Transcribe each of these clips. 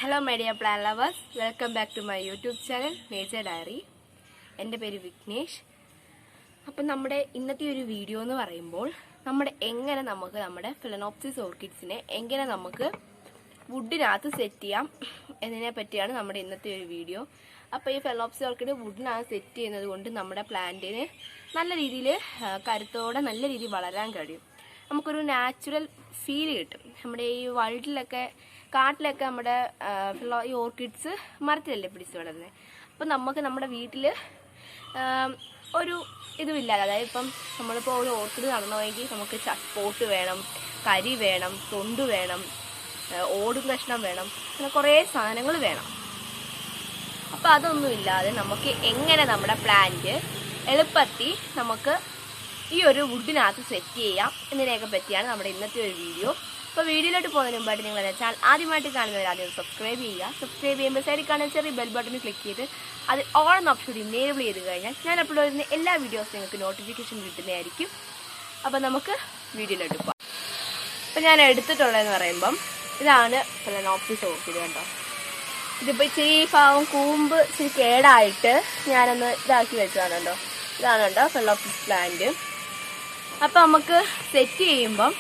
Hello my dear plant lovers, welcome back to my YouTube channel Nature Diary. എൻ്റെ പേര് വിഘ്നേഷ്. അപ്പോൾ നമ്മുടെ ഇന്നത്തെ ഒരു വീഡിയോ എന്ന് പറയുമ്പോൾ എങ്ങനെ നമ്മുടെ phalaenopsis ഓർക്കിഡ്സിനെ എങ്ങനെ നമുക്ക് വുഡിനകത്ത് സെറ്റ് ചെയ്യാം എന്നതിനെ പറ്റിയാണ് നമ്മുടെ ഇന്നത്തെ ഒരു വീഡിയോ. അപ്പോൾ ഈ phalaenopsis ഓർക്കിഡ് വുഡിനകത്ത് സെറ്റ് ചെയ്യുന്നത് കൊണ്ട് നമ്മുടെ പ്ലാന്റിന് നല്ല രീതിയിൽ കരുത്തോടെ നല്ല രീതിയിൽ വളരാൻ കഴിയും. നമുക്കൊരു നാച്ചുറൽ ഫീൽ കിട്ടും. നമ്മുടെ ഈ വൈൽഡിലൊക്കെ കാട്ടിലൊക്കെ നമ്മുടെ ഈ ഓർക്കിഡ്സ് മരത്തിലല്ലേ പിടിച്ച് വളരുന്നത്. അപ്പം നമുക്ക് നമ്മുടെ വീട്ടിൽ ഒരു ഇതുമില്ലാതെ, അതായത് ഇപ്പം നമ്മളിപ്പോൾ ഒരു ഓർക്കിഡ് നടണമെങ്കിൽ നമുക്ക് പോട്ട് വേണം, കരി വേണം, തൊണ്ട് വേണം, ഓടും കഷ്ണം വേണം, അങ്ങനെ കുറേ സാധനങ്ങൾ വേണം. അപ്പം അതൊന്നുമില്ലാതെ നമുക്ക് എങ്ങനെ നമ്മുടെ പ്ലാന്റ് എളുപ്പത്തിൽ നമുക്ക് ഈ ഒരു വുഡിനകത്ത് സെറ്റ് ചെയ്യാം എന്നതിനെയൊക്കെ പറ്റിയാണ് നമ്മുടെ ഇന്നത്തെ ഒരു വീഡിയോ. അപ്പോൾ വീഡിയോയിലോട്ട് പോകുന്നതിന് മുമ്പായിട്ട് നിങ്ങൾ ചാനൽ ആദ്യമായിട്ട് കാണുന്നവർ ആദ്യം സബ്സ്ക്രൈബ് ചെയ്യുക. സബ്സ്ക്രൈബ് ചെയ്യുമ്പോൾ സൈഡിൽ കാണുന്ന ചെറിയ ബെൽ ബട്ടണിൽ ക്ലിക്ക് ചെയ്ത് അത് ഓൾ എന്ന ഓപ്ഷൻ എനേബിൾ ചെയ്ത് കഴിഞ്ഞാൽ ഞാൻ അപ്ലോഡ് ചെയ്യുന്ന എല്ലാ വീഡിയോസും നിങ്ങൾക്ക് നോട്ടിഫിക്കേഷൻ കിട്ടുന്നതായിരിക്കും. അപ്പോൾ നമുക്ക് വീഡിയോയിലോട്ട് പോകാം. അപ്പോൾ ഞാൻ എടുത്തിട്ടുള്ളതെന്ന് പറയുമ്പം ഇതാണ് phalaenopsis ഓർക്കിഡ്. കണ്ടോ, ഇതിപ്പോൾ ഇച്ചിരി ഭാഗം കൂമ്പ് ഇച്ചിരി കേടായിട്ട് ഞാനൊന്ന് ഇതാക്കി വെച്ചതാണ്. കണ്ടോ, ഇതാണ് കേട്ടോ phalaenopsis പ്ലാന്റ്. അപ്പോൾ നമുക്ക് സെറ്റ് ചെയ്യുമ്പം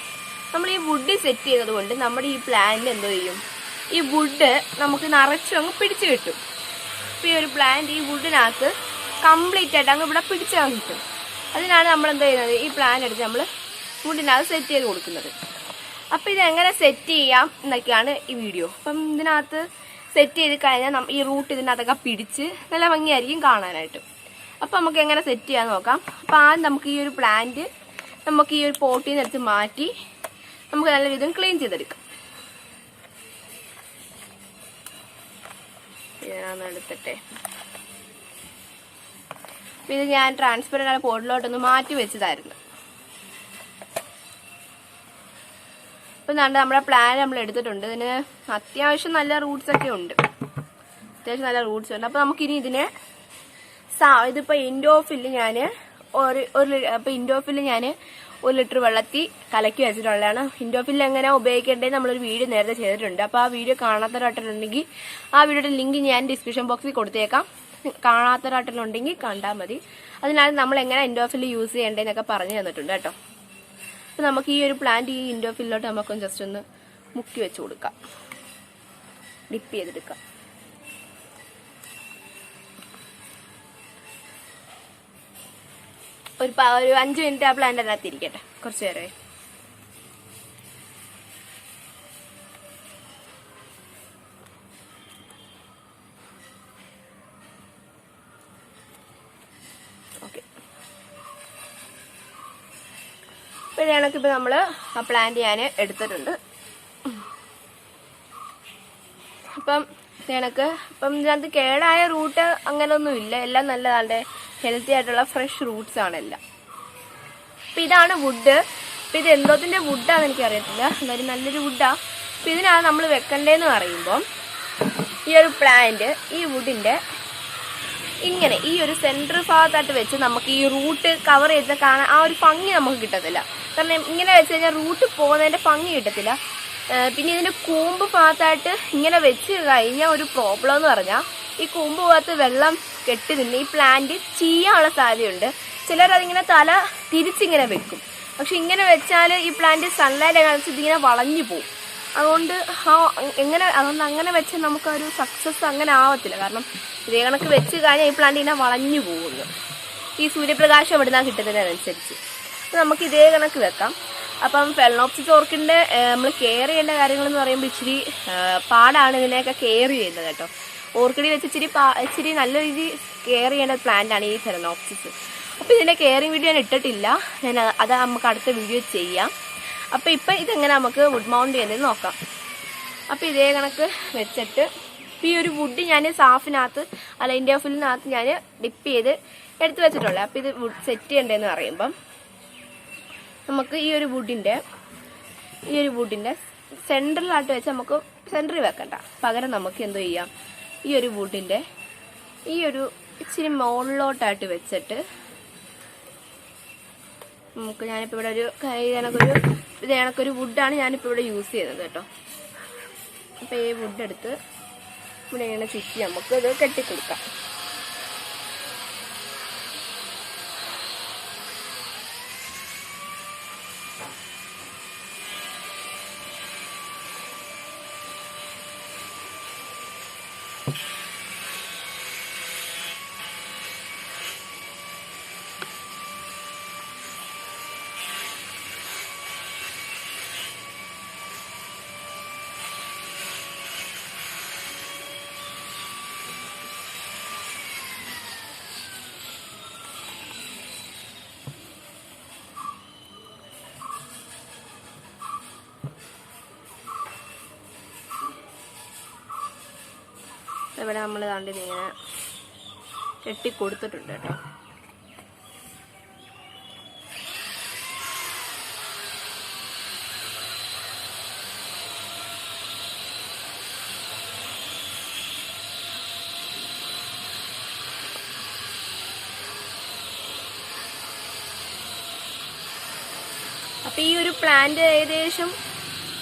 നമ്മൾ ഈ വുഡ് സെറ്റ് ചെയ്തത് കൊണ്ട് നമ്മുടെ ഈ പ്ലാന്റ് എന്തോ ചെയ്യും, ഈ വുഡ് നമുക്ക് നിറച്ചും അങ്ങ് പിടിച്ചു കിട്ടും. അപ്പോൾ ഈ ഒരു പ്ലാന്റ് ഈ വുഡിനകത്ത് കംപ്ലീറ്റ് ആയിട്ട് അങ്ങ് ഇവിടെ പിടിച്ചാൽ കിട്ടും. അതിനാണ് നമ്മൾ എന്താ ചെയ്യുന്നത്, ഈ പ്ലാന്റ് എടുത്ത് നമ്മൾ വുഡിനകത്ത് സെറ്റ് ചെയ്ത് കൊടുക്കുന്നത്. അപ്പോൾ ഇതെങ്ങനെ സെറ്റ് ചെയ്യാം എന്നൊക്കെയാണ് ഈ വീഡിയോ. അപ്പം ഇതിനകത്ത് സെറ്റ് ചെയ്ത് കഴിഞ്ഞാൽ ഈ റൂട്ട് ഇതിനകത്തൊക്കെ പിടിച്ച് നല്ല ഭംഗിയായിരിക്കും കാണാനായിട്ട്. അപ്പം നമുക്ക് എങ്ങനെ സെറ്റ് ചെയ്യാൻ നോക്കാം. അപ്പോൾ ആദ്യം നമുക്ക് ഈ ഒരു പ്ലാന്റ് നമുക്ക് ഈ ഒരു പോട്ടിൽ നിന്ന് എടുത്ത് മാറ്റി നമുക്ക് നല്ല രീതിയിൽ ക്ലീൻ ചെയ്തെടുക്കാം. ഞാനൊന്ന് എടുത്തിട്ടെ. ഇത് ഞാൻ ട്രാൻസ്പെറൻ്റ് ആയ പോട്ടിലോട്ടൊന്ന് മാറ്റി വെച്ചതായിരുന്നു. അപ്പം നമ്മുടെ പ്ലാൻ നമ്മൾ എടുത്തിട്ടുണ്ട്. ഇതിന് അത്യാവശ്യം നല്ല റൂട്ട്സ് ഒക്കെ ഉണ്ട്, അത്യാവശ്യം നല്ല റൂട്ട്സ് ഉണ്ട്. അപ്പം നമുക്കിനി ഇതിന് ഇതിപ്പോൾ ഇൻഡോഫിൽ ഞാൻ ഇൻഡോഫിൽ ഞാൻ 1 ലിറ്റർ വെള്ളത്തിൽ കലക്കി വെച്ചിട്ടുള്ളതാണ്. ഇൻഡോഫിൽ എങ്ങനെ ഉപയോഗിക്കേണ്ടത് നമ്മളൊരു വീഡിയോ നേരത്തെ ചെയ്തിട്ടുണ്ട്. അപ്പോൾ ആ വീഡിയോ കാണാത്തവരായിട്ടുണ്ടെങ്കിൽ ആ വീഡിയോയുടെ ലിങ്ക് ഞാൻ ഡിസ്ക്രിപ്ഷൻ ബോക്സിൽ കൊടുത്തേക്കാം. കാണാത്തവരായിട്ടുണ്ടെങ്കിൽ കണ്ടാൽ മതി. അതിനാണ് നമ്മൾ എങ്ങനെ ഇൻഡോഫിൽ യൂസ് ചെയ്യേണ്ടതെന്നൊക്കെ പറഞ്ഞു തന്നിട്ടുണ്ട് കേട്ടോ. അപ്പോൾ നമുക്ക് ഈ ഒരു പ്ലാന്റ് ഈ ഇൻഡോഫിലോട്ട് നമുക്കൊന്ന് ജസ്റ്റ് ഒന്ന് മുക്കി വെച്ച് കൊടുക്കാം, ഡിപ്പ് ചെയ്തെടുക്കാം. ഒരു 5 മിനിറ്റ് ആ പ്ലാന്റ് അതിനകത്ത് ഇരിക്കട്ടെ, കുറച്ച് നേരമേ. ഓക്കെ, അപ്പോൾ കണക്കിപ്പോൾ നമ്മൾ ആ പ്ലാന്റ് ഞാൻ എടുത്തിട്ടുണ്ട്. അപ്പം കണക്ക് ഇപ്പം ഇതിനകത്ത് കേടായ റൂട്ട് അങ്ങനെയൊന്നും ഇല്ല, എല്ലാം നല്ലതാണ്ട് ഹെൽത്തി ആയിട്ടുള്ള ഫ്രഷ് റൂട്ട്സ് ആണെല്ലാം. അപ്പം ഇതാണ് വുഡ്. അപ്പം ഇത് എന്തോത്തിൻ്റെ വുഡാണെന്ന് എനിക്കറിയത്തില്ല, എന്തായാലും നല്ലൊരു വുഡാണ്. അപ്പം ഇതിനാണ് നമ്മൾ വെക്കേണ്ടതെന്ന് പറയുമ്പം ഈ ഒരു പ്ലാന്റ് ഈ വുഡിൻ്റെ ഇങ്ങനെ ഈ ഒരു സെൻറ്റർ ഭാഗത്തായിട്ട് വെച്ച് നമുക്ക് ഈ റൂട്ട് കവർ ചെയ്ത് കാണാൻ ആ ഒരു ഭംഗി നമുക്ക് കിട്ടത്തില്ല. കാരണം ഇങ്ങനെ വെച്ച് കഴിഞ്ഞാൽ റൂട്ട് പോകുന്നതിൻ്റെ ഭംഗി കിട്ടത്തില്ല. പിന്നെ ഇതിൻ്റെ കൂമ്പ് ഭാഗത്തായിട്ട് ഇങ്ങനെ വെച്ച് കഴിഞ്ഞാൽ ഒരു പ്രോബ്ലം എന്ന് പറഞ്ഞാൽ ഈ കൂമ്പ് ഭാഗത്ത് വെള്ളം കെട്ടി നിന്ന് ഈ പ്ലാന്റ് ചീയാനുള്ള സാധ്യതയുണ്ട്. ചിലരതിങ്ങനെ തല തിരിച്ചിങ്ങനെ വെക്കും. പക്ഷെ ഇങ്ങനെ വെച്ചാൽ ഈ പ്ലാന്റ് സൺലൈറ്റ് കാണിച്ച് ഇതിങ്ങനെ വളഞ്ഞു പോകും. അതുകൊണ്ട് അങ്ങനെ വെച്ചാൽ നമുക്കൊരു സക്സസ് അങ്ങനെ ആവത്തില്ല. കാരണം ഇതേ കണക്ക് വെച്ച് കഴിഞ്ഞാൽ ഈ പ്ലാന്റ് ഇങ്ങനെ വളഞ്ഞു പോകുന്നു ഈ സൂര്യപ്രകാശം എവിടുന്നാണ് കിട്ടുന്നതിനനുസരിച്ച്. നമുക്ക് ഇതേ കണക്ക് വെക്കാം. അപ്പം phalaenopsis ഓർക്കിഡിൻ്റെ നമ്മൾ കെയർ ചെയ്യേണ്ട കാര്യങ്ങളെന്ന് പറയുമ്പോൾ ഇച്ചിരി പാടാണ് ഇതിനെയൊക്കെ കെയർ ചെയ്യുന്നത് കേട്ടോ. ഓർക്കിഡിൽ വെച്ച് ഇച്ചിരി നല്ല രീതിയിൽ കെയർ ചെയ്യേണ്ട പ്ലാന്റാണ് ഈ phalaenopsis. അപ്പോൾ ഇതിൻ്റെ കെയറിങ് വീഡിയോ ഞാൻ ഇട്ടിട്ടില്ല, അത് നമുക്ക് അടുത്ത വീഡിയോ ചെയ്യാം. അപ്പോൾ ഇപ്പം ഇതെങ്ങനെ നമുക്ക് വുഡ് മൗണ്ട് ചെയ്യുന്നത് നോക്കാം. അപ്പോൾ ഇതേ കണക്ക് വെച്ചിട്ട് ഈ ഒരു വുഡ് ഞാൻ സാഫിനകത്ത് അല്ല ഇൻഡോഫിലിനകത്ത് ഞാൻ ഡിപ്പ് ചെയ്ത് എടുത്ത് വെച്ചിട്ടുള്ളത്. അപ്പോൾ ഇത് വുഡ് സെറ്റ് ചെയ്യേണ്ടതെന്ന് പറയുമ്പം നമുക്ക് ഈ ഒരു വുഡിൻ്റെ സെൻട്രലായിട്ട് വെച്ച് നമുക്ക് സെൻറ്ററിൽ വെക്കണ്ട, പകരം നമുക്ക് എന്തോ ചെയ്യാം, ഈ ഒരു വുഡിൻ്റെ ഈ ഒരു ഇച്ചിരി മുകളിലോട്ടായിട്ട് വെച്ചിട്ട് നമുക്ക് ഞാനിപ്പോൾ ഇവിടെ ഇത് കണക്കൊരു വുഡാണ് ഞാനിപ്പോൾ ഇവിടെ യൂസ് ചെയ്യുന്നത് കേട്ടോ. അപ്പോൾ ഈ വുഡ് എടുത്ത് ഇവിടെ ഇങ്ങനെ ചുറ്റി നമുക്കത് കെട്ടിക്കൊടുക്കാം. ഇവിടെ നമ്മൾ താണ്ടി ഇങ്ങനെ കെട്ടിക്കൊടുത്തിട്ടുണ്ട് കേട്ടോ. അപ്പൊ ഈ ഒരു പ്ലാന്റ് ഏകദേശം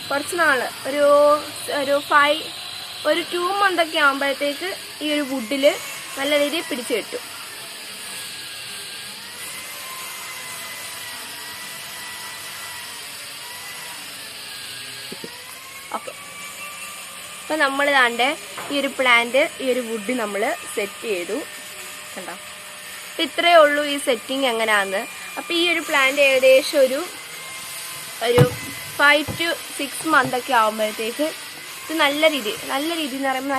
കുറച്ച് നാള് ഒരു 2 months ഒക്കെ ആകുമ്പോഴത്തേക്ക് ഈ ഒരു വുഡില് നല്ല രീതിയിൽ പിടിച്ചു കിട്ടും. ഓക്കെ, അപ്പൊ നമ്മൾ താണ്ട് ഈ ഒരു പ്ലാന്റ് ഈ ഒരു വുഡ് നമ്മൾ സെറ്റ് ചെയ്തു കണ്ടോ. അപ്പൊ ഇത്രയേ ഉള്ളൂ ഈ സെറ്റിംഗ് എങ്ങനെയാന്ന്. അപ്പൊ ഈ ഒരു പ്ലാന്റ് ഏകദേശം ഒരു 5 to 6 months ഒക്കെ ആകുമ്പോഴത്തേക്ക് ഇത് നല്ല രീതി എന്ന് പറയുമ്പോൾ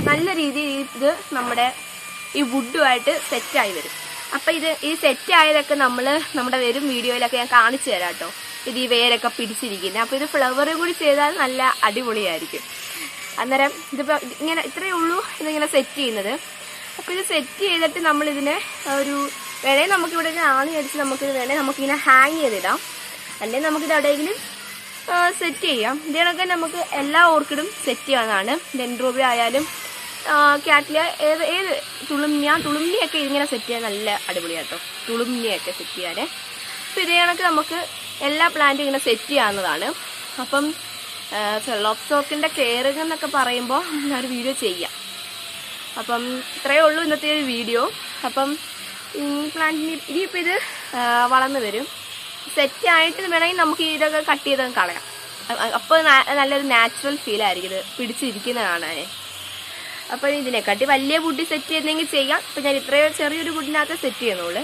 നല്ല രീതിയിൽ ഇത് നമ്മുടെ ഈ വുഡുമായിട്ട് സെറ്റായി വരും. അപ്പം ഈ സെറ്റായതൊക്കെ നമ്മുടെ വരും വീഡിയോയിലൊക്കെ ഞാൻ കാണിച്ചു തരാം കേട്ടോ. ഇത് ഈ വേരൊക്കെ പിടിച്ചിരിക്കുന്നത്. അപ്പോൾ ഇത് ഫ്ലവർ കൂടി ചെയ്താൽ നല്ല അടിപൊളിയായിരിക്കും. അന്നേരം ഇതിപ്പോൾ ഇങ്ങനെ ഇത്രയേ ഉള്ളൂ ഇതിങ്ങനെ സെറ്റ് ചെയ്യുന്നത്. അപ്പോൾ ഇത് സെറ്റ് ചെയ്തിട്ട് നമ്മളിതിനെ വേണേൽ നമുക്കിവിടെ ആണി അടിച്ച് നമുക്കിങ്ങനെ ഹാങ് ചെയ്തിടാം. അല്ലെങ്കിൽ നമുക്കിത് എവിടെയെങ്കിലും സെറ്റ് ചെയ്യാം. ഇതിനൊക്കെ നമുക്ക് എല്ലാ ഓർക്കിഡും സെറ്റ് ചെയ്യാവുന്നതാണ്. ഡെൻഡ്രോബിയ ആയാലും കാറ്റ്ലിയ ഏത് തുളുമ്മിയൊക്കെ ഇങ്ങനെ സെറ്റ് ചെയ്യാൻ നല്ല അടിപൊളിയാട്ടോ. തുളുമ്മിയൊക്കെ സെറ്റ് ചെയ്യാനേ. അപ്പം ഇതേ കണക്ക് നമുക്ക് എല്ലാ പ്ലാന്റും ഇങ്ങനെ സെറ്റ് ചെയ്യാവുന്നതാണ്. അപ്പം ഫെലോപ്സോക്കിൻ്റെ കെയറിംഗ് എന്നൊക്കെ പറയുമ്പോൾ ഞാനൊരു വീഡിയോ ചെയ്യാം. അപ്പം ഇത്രയേ ഉള്ളൂ ഇന്നത്തെ ഒരു വീഡിയോ. അപ്പം പ്ലാന്റിന് ഇനിയിപ്പോൾ ഇത് വളർന്നു വരും. സെറ്റായിട്ട് വേണമെങ്കിൽ നമുക്ക് ഇതൊക്കെ കട്ട് ചെയ്ത് കളയാം. അപ്പോൾ നല്ലൊരു നാച്ചുറൽ ഫീലായിരിക്കും ഇത് പിടിച്ചിരിക്കുന്ന കാണാൻ. അപ്പോൾ ഇതിനെക്കാട്ടി വലിയ വുഡ് സെറ്റ് ചെയ്യുന്നെങ്കിൽ ചെയ്യാം. അപ്പോൾ ഞാൻ ചെറിയൊരു വുഡിനകത്ത് സെറ്റ് ചെയ്യുന്നുള്ളൂ.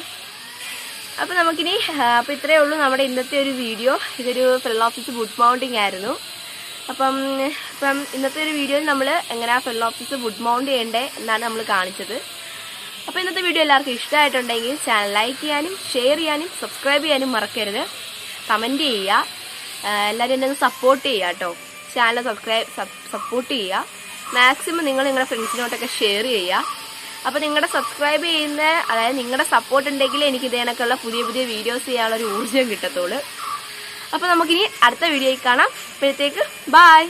അപ്പോൾ നമുക്കിനി അപ്പോൾ ഇത്രയേ ഉള്ളൂ നമ്മുടെ ഇന്നത്തെ ഒരു വീഡിയോ. ഇതൊരു ഫെലോപ്സിസ് വുഡ് മൗണ്ടിങ് ആയിരുന്നു. അപ്പം ഇന്നത്തെ ഒരു വീഡിയോയിൽ നമ്മൾ എങ്ങനെയാണ് ഫെലോപ്സിസ് വുഡ് മൗണ്ട് ചെയ്യേണ്ടത് എന്നാണ് നമ്മൾ കാണിച്ചത്. അപ്പോൾ ഇന്നത്തെ വീഡിയോ എല്ലാവർക്കും ഇഷ്ടമായിട്ടുണ്ടെങ്കിൽ ചാനൽ ലൈക്ക് ചെയ്യാനും ഷെയർ ചെയ്യാനും സബ്സ്ക്രൈബ് ചെയ്യാനും മറക്കരുത്. കമൻറ്റ് ചെയ്യുക. എല്ലാവരും എന്നെ ഒന്ന് സപ്പോർട്ട് ചെയ്യുക കേട്ടോ. ചാനൽ സപ്പോർട്ട് ചെയ്യുക. മാക്സിമം നിങ്ങളുടെ ഫ്രണ്ട്സിനോട്ടൊക്കെ ഷെയർ ചെയ്യുക. അപ്പോൾ നിങ്ങളുടെ സബ്സ്ക്രൈബ് ചെയ്യുന്ന അതായത് നിങ്ങളുടെ സപ്പോർട്ട് ഉണ്ടെങ്കിൽ എനിക്ക് ഇതേനൊക്കെയുള്ള പുതിയ വീഡിയോസ് ചെയ്യാനുള്ളൊരു ഊർജ്ജം കിട്ടത്തുള്ളൂ. അപ്പോൾ നമുക്കിനി അടുത്ത വീഡിയോയിൽ കാണാം. അപ്പോഴത്തേക്ക് ബൈ.